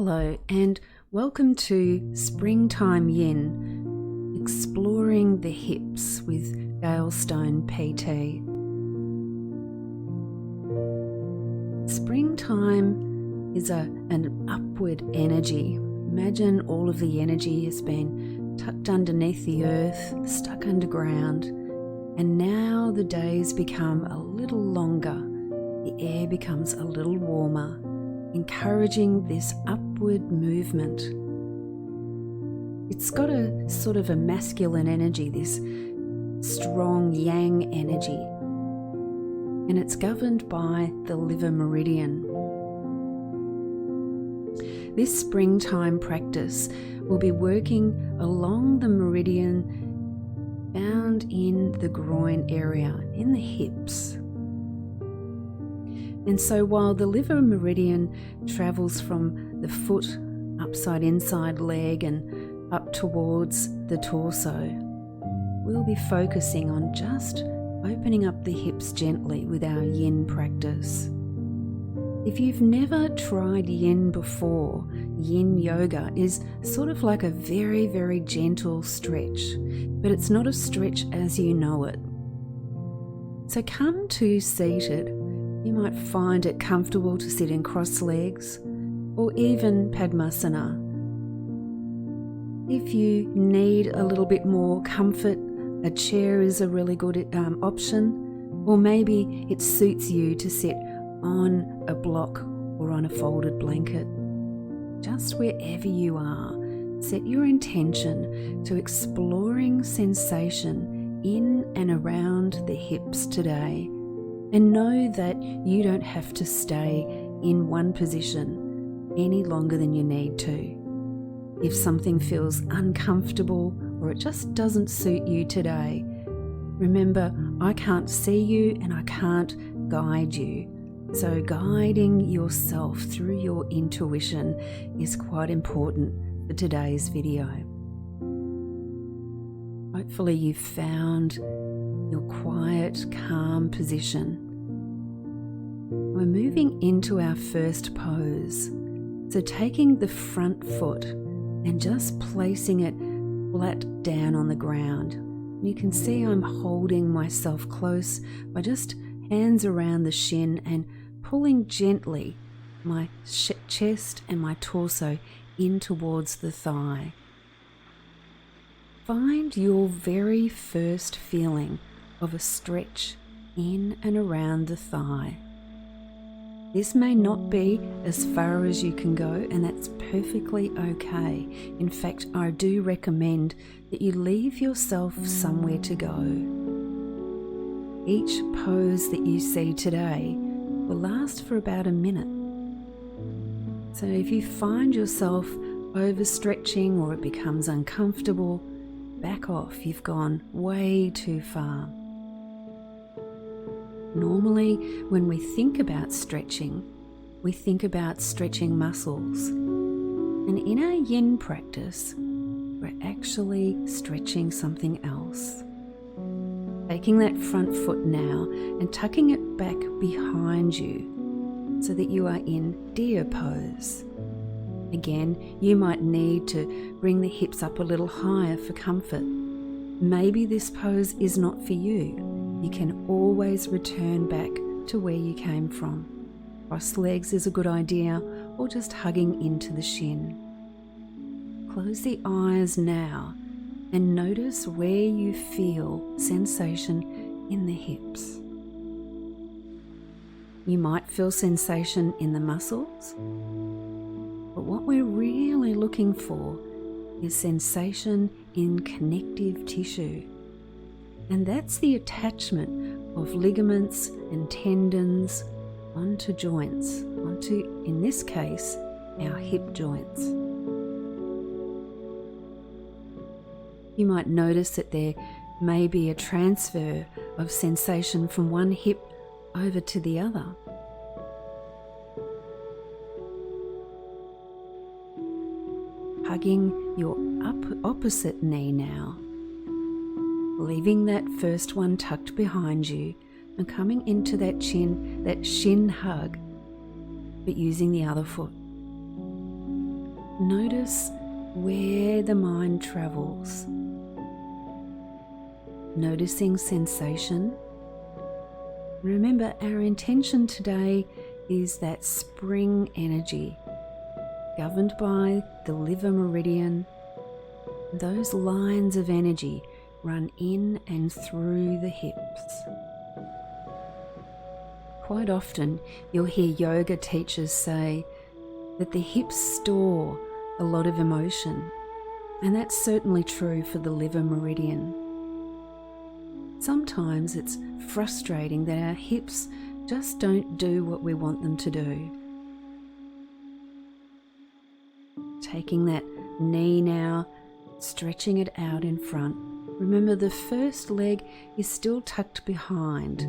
Hello and welcome to Springtime Yin, exploring the hips with Gaylestone PT. Springtime is an upward energy. Imagine all of the energy has been tucked underneath the earth, stuck underground, and now the days become a little longer, the air becomes a little warmer, encouraging this upward movement. It's got a sort of a masculine energy, this strong yang energy, and it's governed by the liver meridian. This springtime practice will be working along the meridian found in the groin area, in the hips. And so while the liver meridian travels from the foot upside inside leg and up towards the torso, we'll be focusing on just opening up the hips gently with our yin practice. If you've never tried yin before, yin yoga is sort of like a very, very gentle stretch, but it's not a stretch as you know it. So come to seated. You might find it comfortable to sit in cross legs or even Padmasana. If you need a little bit more comfort, a chair is a really good option, or maybe it suits you to sit on a block or on a folded blanket. Just wherever you are, set your intention to exploring sensation in and around the hips today. And know that you don't have to stay in one position any longer than you need to. If something feels uncomfortable or it just doesn't suit you today, remember, I can't see you and I can't guide you. So guiding yourself through your intuition is quite important for today's video. Hopefully you've found your quiet, calm position. We're moving into our first pose. So taking the front foot and just placing it flat down on the ground. You can see I'm holding myself close by just hands around the shin and pulling gently my chest and my torso in towards the thigh. Find your very first feeling of a stretch in and around the thigh. This may not be as far as you can go, and that's perfectly okay. In fact, I do recommend that you leave yourself somewhere to go. Each pose that you see today will last for about a minute. So if you find yourself overstretching or it becomes uncomfortable, back off. You've gone way too far. Normally, when we think about stretching, we think about stretching muscles. And in our yin practice, we're actually stretching something else. Taking that front foot now and tucking it back behind you so that you are in deer pose. Again, you might need to bring the hips up a little higher for comfort. Maybe this pose is not for you. You can always return back to where you came from. Cross legs is a good idea, or just hugging into the shin. Close the eyes now and notice where you feel sensation in the hips. You might feel sensation in the muscles, but what we're really looking for is sensation in connective tissue. And that's the attachment of ligaments and tendons onto joints, onto, in this case, our hip joints. You might notice that there may be a transfer of sensation from one hip over to the other. Hugging your opposite knee now. Leaving that first one tucked behind you and coming into that shin hug, but using the other foot. Notice where the mind travels. Noticing sensation. Remember, our intention today is that spring energy, governed by the liver meridian. Those lines of energy run in and through the hips. Quite often, you'll hear yoga teachers say that the hips store a lot of emotion, and that's certainly true for the liver meridian. Sometimes it's frustrating that our hips just don't do what we want them to do. Taking that knee now, stretching it out in front. Remember, the first leg is still tucked behind.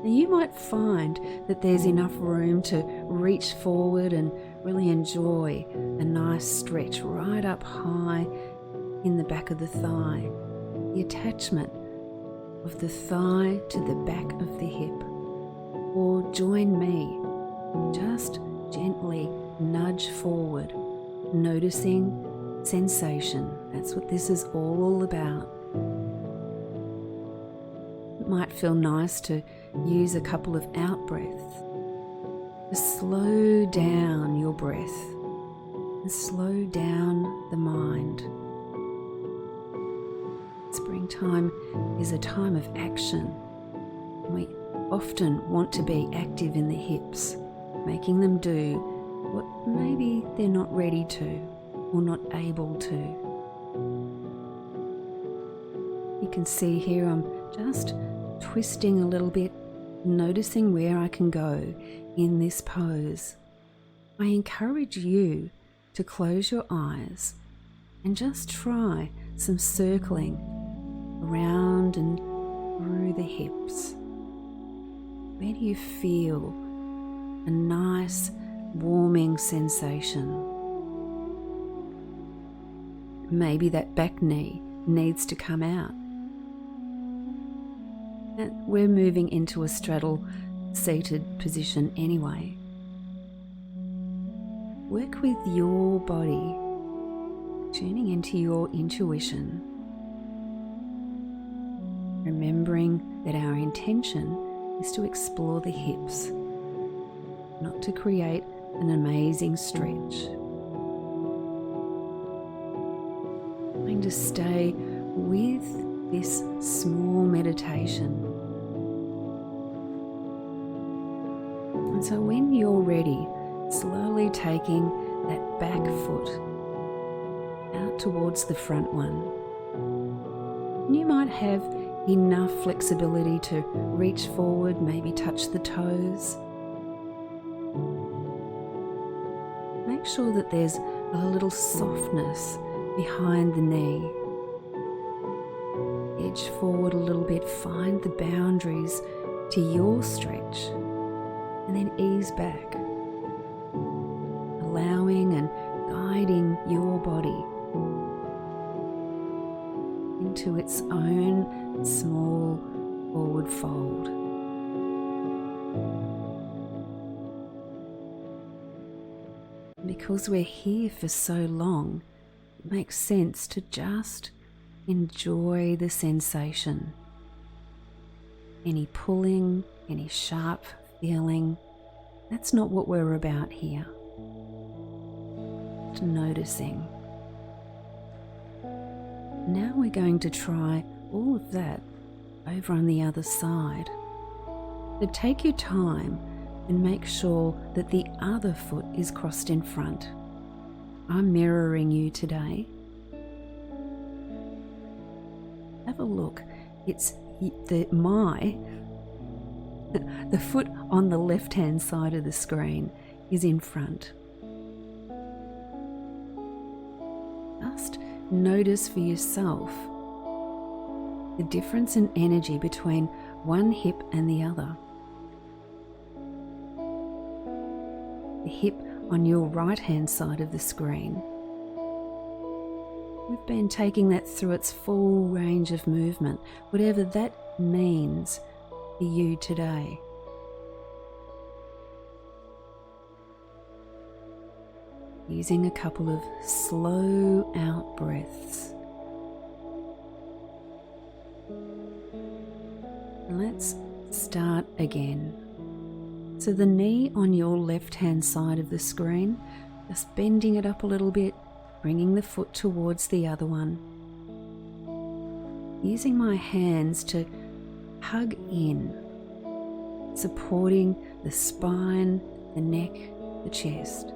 Now you might find that there's enough room to reach forward and really enjoy a nice stretch right up high in the back of the thigh. The attachment of the thigh to the back of the hip. Or join me, just gently nudge forward, noticing sensation. That's what this is all about. It might feel nice to use a couple of out breaths to slow down your breath and slow down the mind. Springtime is a time of action. We often want to be active in the hips, making them do what maybe they're not ready to or not able to. You can see here I'm just twisting a little bit, noticing where I can go in this pose. I encourage you to close your eyes and just try some circling around and through the hips. Where do you feel a nice warming sensation? Maybe that back knee needs to come out. And we're moving into a straddle seated position anyway. Work with your body, tuning into your intuition. Remembering that our intention is to explore the hips, not to create an amazing stretch. Trying to stay with this small meditation. And so when you're ready, slowly taking that back foot out towards the front one. You might have enough flexibility to reach forward, maybe touch the toes. Make sure that there's a little softness behind the knee. Edge forward a little bit, find the boundaries to your stretch, and then ease back, allowing and guiding your body into its own small forward fold. Because we're here for so long, it makes sense to just enjoy the sensation. Any pulling, any sharp feeling, that's not what we're about here. Just noticing. Now we're going to try all of that over on the other side. But take your time and make sure that the other foot is crossed in front. I'm mirroring you today. Have a look. It's the foot on the left-hand side of the screen is in front. Just notice for yourself the difference in energy between one hip and the other. The hip on your right-hand side of the screen. We've been taking that through its full range of movement, whatever that means for you today. using a couple of slow out breaths. Let's start again. So the knee on your left-hand side of the screen, just bending it up a little bit, bringing the foot towards the other one. Using my hands to hug in, supporting the spine, the neck, the chest.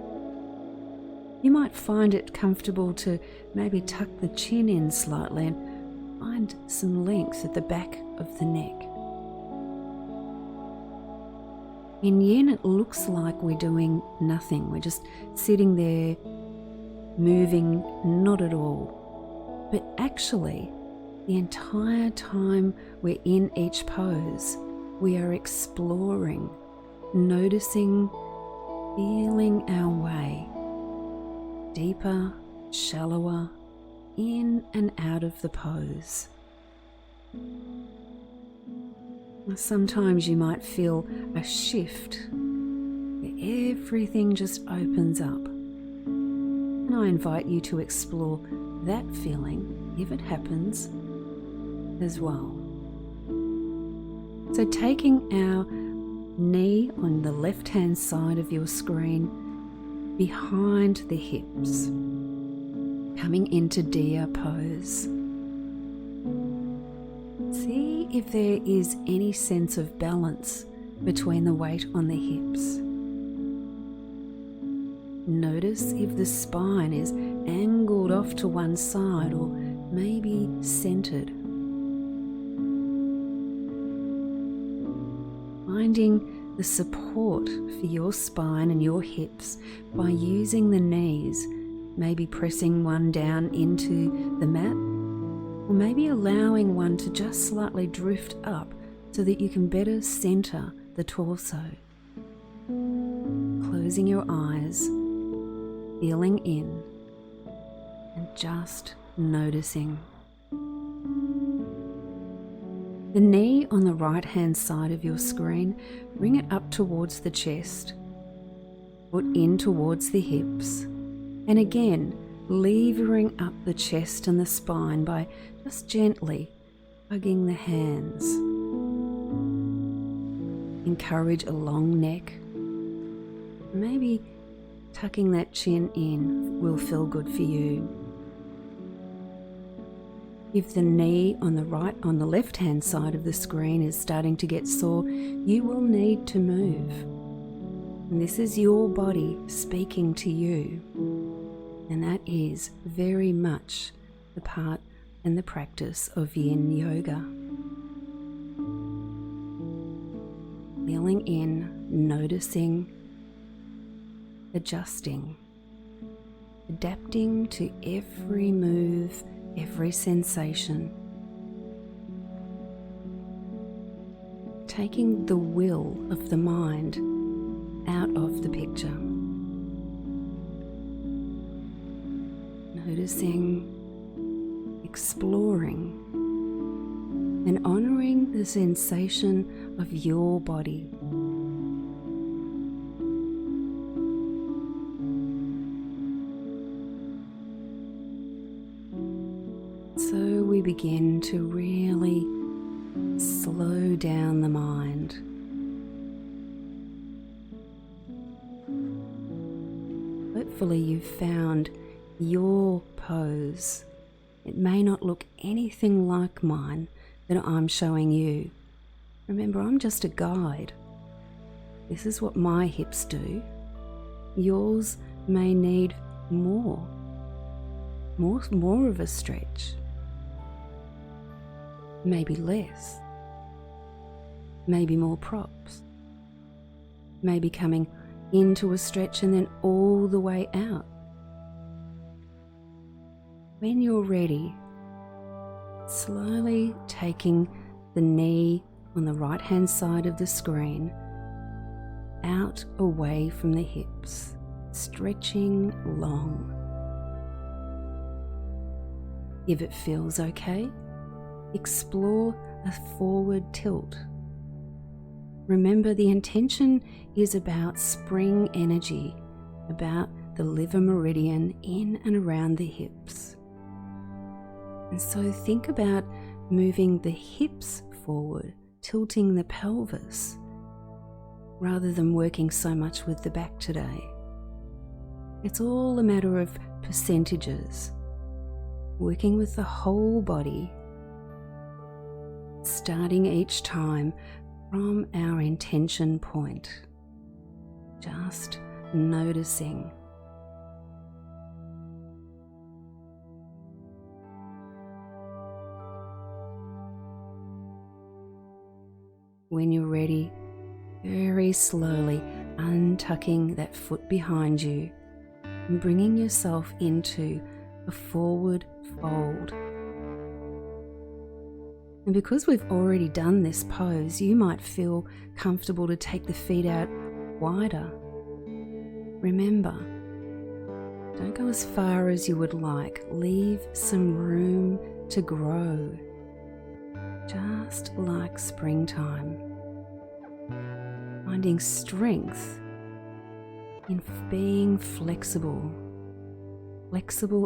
You might find it comfortable to maybe tuck the chin in slightly and find some length at the back of the neck. In yin, it looks like we're doing nothing. We're just sitting there, moving not at all. But actually, the entire time we're in each pose, we are exploring, noticing, feeling our way, deeper, shallower, in and out of the pose. Sometimes you might feel a shift where everything just opens up. And I invite you to explore that feeling, if it happens, as well. So taking our knee on the left-hand side of your screen behind the hips, coming into Dia pose. See if there is any sense of balance between the weight on the hips. Notice if the spine is angled off to one side or maybe centered. Finding the support for your spine and your hips by using the knees, maybe pressing one down into the mat, or maybe allowing one to just slightly drift up so that you can better center the torso. Closing your eyes, feeling in, and just noticing. The knee on the right-hand side of your screen, bring it up towards the chest, foot in towards the hips, and again, levering up the chest and the spine by just gently hugging the hands. Encourage a long neck. Maybe tucking that chin in will feel good for you. If the knee on the left-hand side of the screen is starting to get sore, you will need to move. And this is your body speaking to you. And that is very much the part and the practice of yin yoga. Feeling in, noticing, adjusting, adapting to every move, every sensation. Taking the will of the mind out of the picture. Noticing, exploring, and honoring the sensation of your body. So we begin to really slow down the mind. Hopefully you've found your pose. It may not look anything like mine that I'm showing you. Remember, I'm just a guide. This is what my hips do. Yours may need more of a stretch. Maybe less. Maybe more props. Maybe coming into a stretch and then all the way out. When you're ready, slowly taking the knee on the right-hand side of the screen out away from the hips, stretching long. If it feels okay, explore a forward tilt. Remember, the intention is about spring energy, about the liver meridian in and around the hips. And so think about moving the hips forward, tilting the pelvis, rather than working so much with the back today. It's all a matter of percentages, working with the whole body, starting each time from our intention point, just noticing. When you're ready, very slowly untucking that foot behind you and bringing yourself into a forward fold. And because we've already done this pose, you might feel comfortable to take the feet out wider. Remember, don't go as far as you would like. Leave some room to grow, just like springtime. Finding strength in being flexible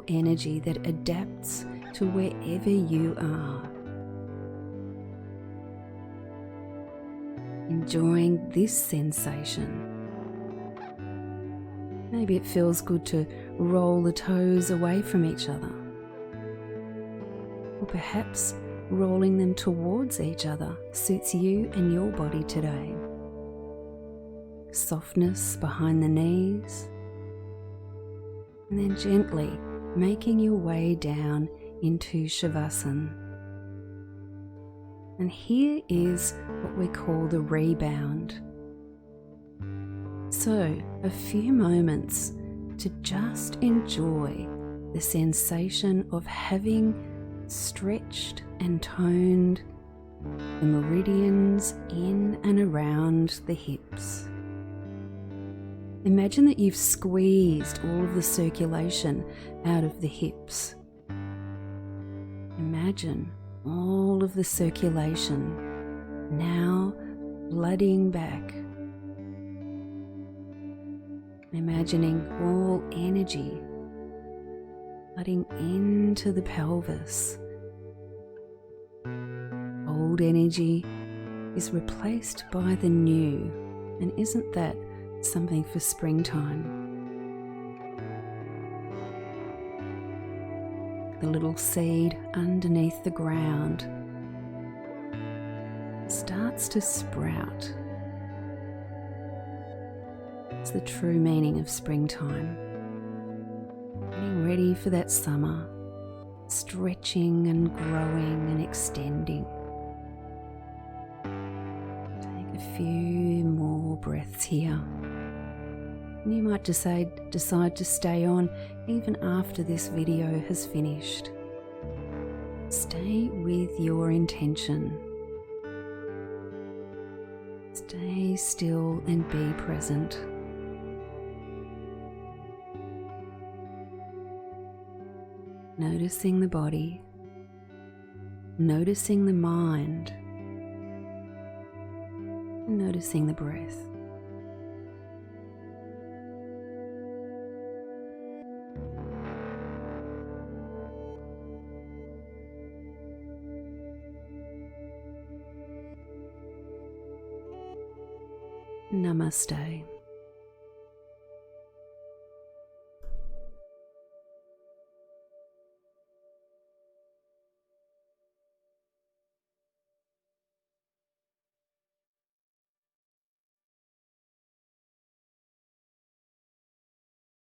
energy that adapts to wherever you are. Enjoying this sensation. Maybe it feels good to roll the toes away from each other, or perhaps rolling them towards each other suits you and your body today. Softness behind the knees, and then gently making your way down into Shavasana. And here is what we call the rebound. So, a few moments to just enjoy the sensation of having stretched and toned the meridians in and around the hips. Imagine that you've squeezed all of the circulation out of the hips. Imagine all of the circulation now flooding back. Imagining all energy flooding into the pelvis. Old energy is replaced by the new, and isn't that something for springtime? The little seed underneath the ground starts to sprout. It's the true meaning of springtime. Getting ready for that summer, stretching and growing and extending. Take a few more breaths here. And you might decide to stay on even after this video has finished. Stay with your intention. Stay still and be present. Noticing the body, noticing the mind, and noticing the breath. Namaste.